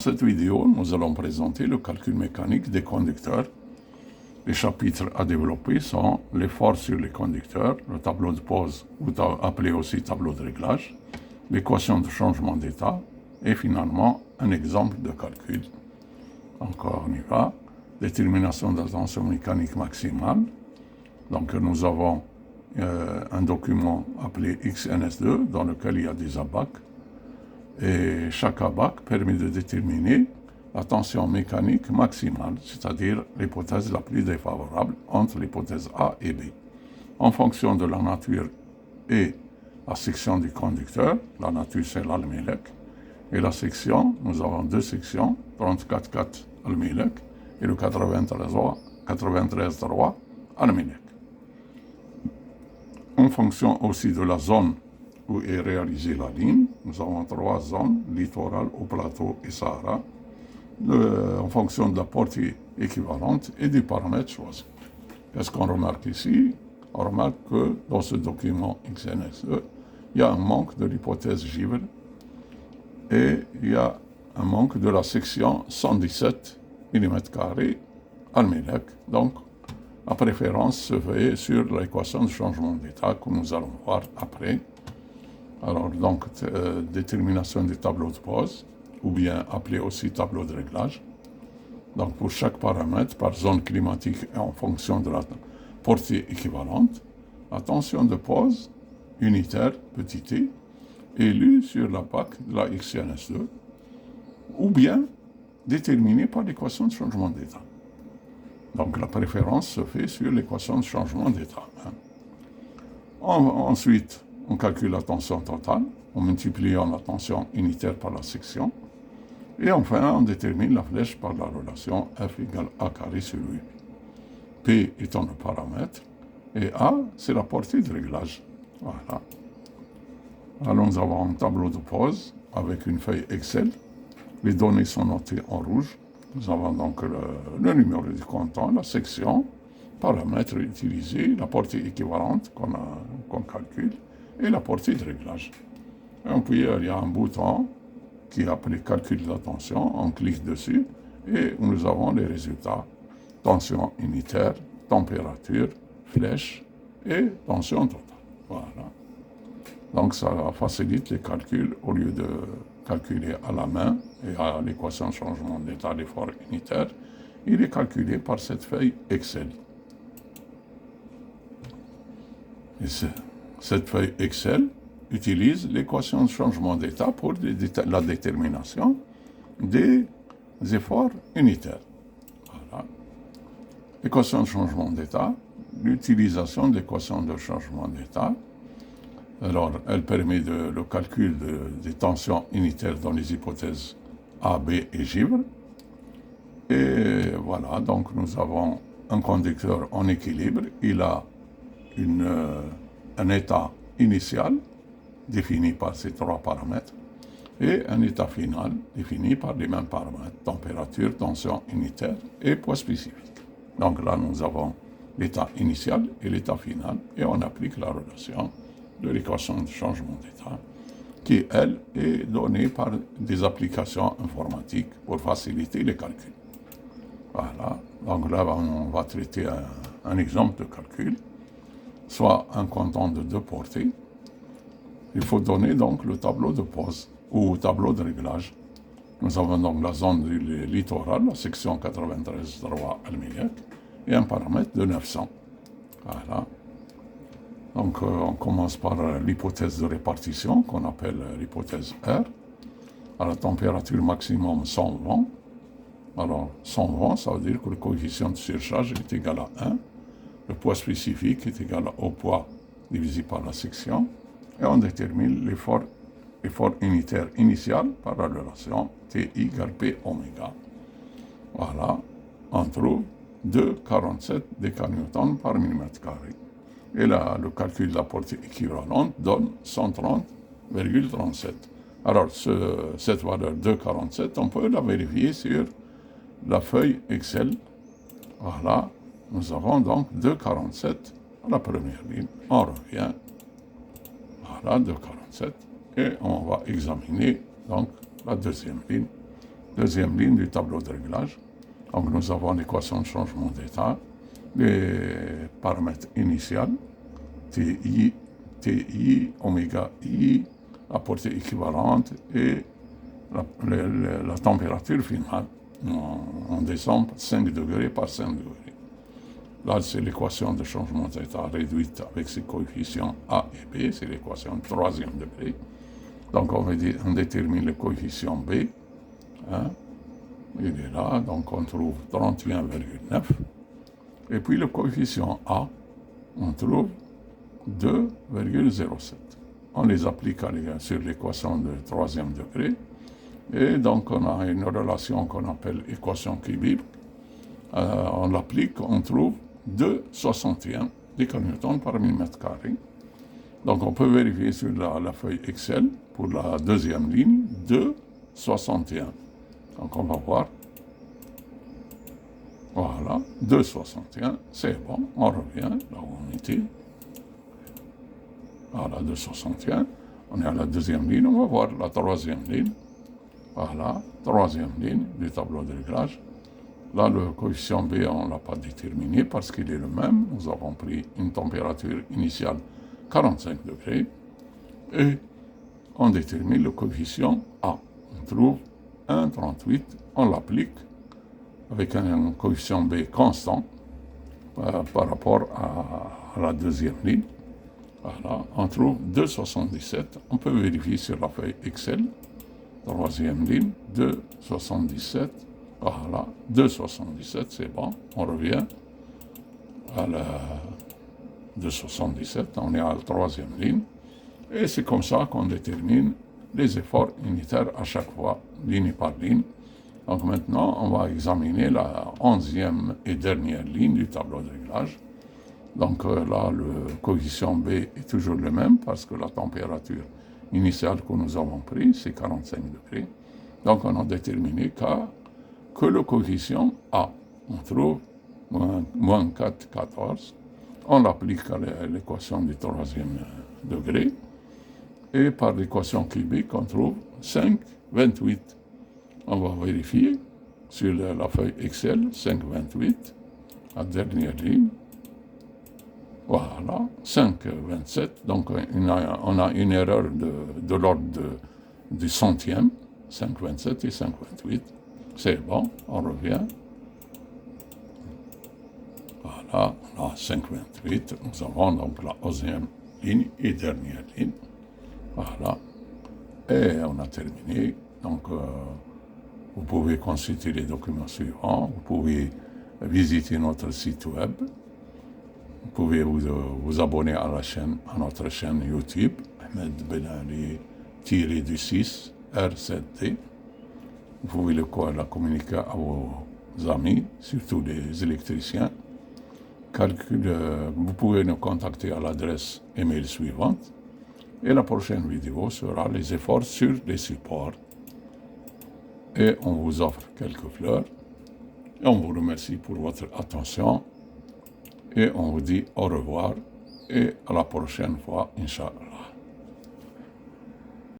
Dans cette vidéo, nous allons présenter le calcul mécanique des conducteurs. Les chapitres à développer sont les forces sur les conducteurs, le tableau de pose, ou appelé aussi tableau de réglage, l'équation de changement d'état, et finalement un exemple de calcul. Encore on y va. Détermination de la tension mécanique maximale. Donc nous avons un document appelé XNS2 dans lequel il y a des abacs. Et chaque abac permet de déterminer la tension mécanique maximale, c'est-à-dire l'hypothèse la plus défavorable entre l'hypothèse A et B. En fonction de la nature et la section du conducteur, la nature c'est l'Almelec, et la section, nous avons deux sections, 34,4 Almelec et le 93,3 Almelec. En fonction aussi de la zone où est réalisée la ligne, nous avons trois zones, littoral, au plateau et Sahara, en fonction de la portée équivalente et des paramètres choisis. Qu'est-ce qu'on remarque ici? On remarque que dans ce document XNS2, il y a un manque de l'hypothèse Givre et il y a un manque de la section 117 mm² Almelec. Donc, la préférence se fait sur l'équation de changement d'état que nous allons voir après. Alors, donc, détermination du tableau de pose, ou bien appelé aussi tableau de réglage. Donc, pour chaque paramètre, par zone climatique et en fonction de la portée équivalente, la tension de pose unitaire, petit t, est lue sur la PAC de la XNS2, ou bien déterminée par l'équation de changement d'état. Donc, la préférence se fait sur l'équation de changement d'état. Ensuite, on calcule la tension totale en multipliant la tension unitaire par la section. Et enfin, on détermine la flèche par la relation F égale A carré sur U. P étant le paramètre et A, c'est la portée de réglage. Voilà. Alors, nous avons un tableau de pose avec une feuille Excel. Les données sont notées en rouge. Nous avons donc le numéro du comptant, la section, paramètres utilisés, la portée équivalente qu'on calcule, et la portée de réglage. Et puis, il y a un bouton qui est appelé calcul de la tension. On clique dessus et nous avons les résultats. Tension unitaire, température, flèche et tension totale. Voilà. Donc, ça facilite les calculs au lieu de calculer à la main et à l'équation de changement d'état d'effort unitaire. Il est calculé par cette feuille Excel. Et cette feuille Excel utilise l'équation de changement d'état pour la détermination des efforts unitaires. Voilà. L'équation de changement d'état, l'utilisation de l'équation de changement d'état. Alors, elle permet le calcul des tensions unitaires dans les hypothèses A, B et Givre. Et voilà, donc nous avons un conducteur en équilibre. Il a un état initial défini par ces trois paramètres et un état final défini par les mêmes paramètres, température, tension unitaire et poids spécifique. Donc là, nous avons l'état initial et l'état final et on applique la relation de l'équation de changement d'état qui, elle, est donnée par des applications informatiques pour faciliter les calculs. Voilà, donc là, on va traiter un exemple de calcul, soit un comptant de deux portées. Il faut donner donc le tableau de pose ou tableau de réglage. Nous avons donc la zone du littoral, la section 93,3 Almelec, et un paramètre de 900. Voilà. Donc on commence par l'hypothèse de répartition qu'on appelle l'hypothèse R. À la température maximum 120. Alors 120, ça veut dire que le coefficient de surcharge est égal à 1. Le poids spécifique est égal au poids divisé par la section. Et on détermine l'effort unitaire initial par la relation Ti égale P oméga. Voilà, on trouve 2,47 décanewtons par millimètre carré. Et là, le calcul de la portée équivalente donne 130,37. Alors, cette valeur 2,47, on peut la vérifier sur la feuille Excel. Voilà, nous avons donc 2,47 à la première ligne. On revient. Voilà, 2,47. Et on va examiner donc la deuxième ligne. deuxième ligne du tableau de réglage. Donc nous avons l'équation de changement d'état, les paramètres initiaux, TI, oméga I, la portée équivalente et la température finale. On descend 5 degrés par 5 degrés. Là, c'est l'équation de changement d'état réduite avec ses coefficients A et B, c'est l'équation de troisième degré. Donc on détermine le coefficient B, hein, il est là, donc on trouve 31,9. Et puis le coefficient A, on trouve 2,07. On les applique sur l'équation de troisième degré. Et donc on a une relation qu'on appelle équation cubique. On l'applique, on trouve 2,61 décanewtons par millimètre carré. Donc on peut vérifier sur la feuille Excel pour la deuxième ligne 2,61. Donc on va voir. Voilà, 2,61, c'est bon, on revient là où on était. Voilà, 2,61. On est à la deuxième ligne, on va voir la troisième ligne. Voilà, troisième ligne du tableau de réglage. Là, le coefficient B, on ne l'a pas déterminé parce qu'il est le même. Nous avons pris une température initiale 45 degrés et on détermine le coefficient A. On trouve 1,38, on l'applique avec un coefficient B constant par rapport à la deuxième ligne. Voilà, on trouve 2,77. On peut vérifier sur la feuille Excel. Troisième ligne, 2,77. Voilà, 2,77, c'est bon. On revient à la 2,77. On est à la troisième ligne. Et c'est comme ça qu'on détermine les efforts unitaires à chaque fois, ligne par ligne. Donc maintenant, on va examiner la 11e et dernière ligne du tableau de réglage. Donc là, le coefficient B est toujours le même parce que la température initiale que nous avons prise, c'est 45 degrés. Donc on a déterminé que le coefficient A, on trouve moins 4,14. On l'applique à l'équation du troisième degré. Et par l'équation cubique, on trouve 5,28. On va vérifier sur la feuille Excel, 5,28, la dernière ligne. Voilà, 5,27. Donc on a une erreur de l'ordre du centième, 5,27 et 5,28. C'est bon, on revient. Voilà, on a 5,28. Nous avons donc la 11e ligne et dernière ligne. Voilà. Et on a terminé. Donc, vous pouvez consulter les documents suivants. Vous pouvez visiter notre site web. Vous pouvez vous abonner à notre chaîne YouTube, Ahmed Ben Ali-6 R7D. Vous pouvez la communiquer à vos amis, surtout les électriciens. Vous pouvez nous contacter à l'adresse email suivante. Et la prochaine vidéo sera les efforts sur les supports. Et on vous offre quelques fleurs. Et on vous remercie pour votre attention. Et on vous dit au revoir et à la prochaine fois, Inch'Allah.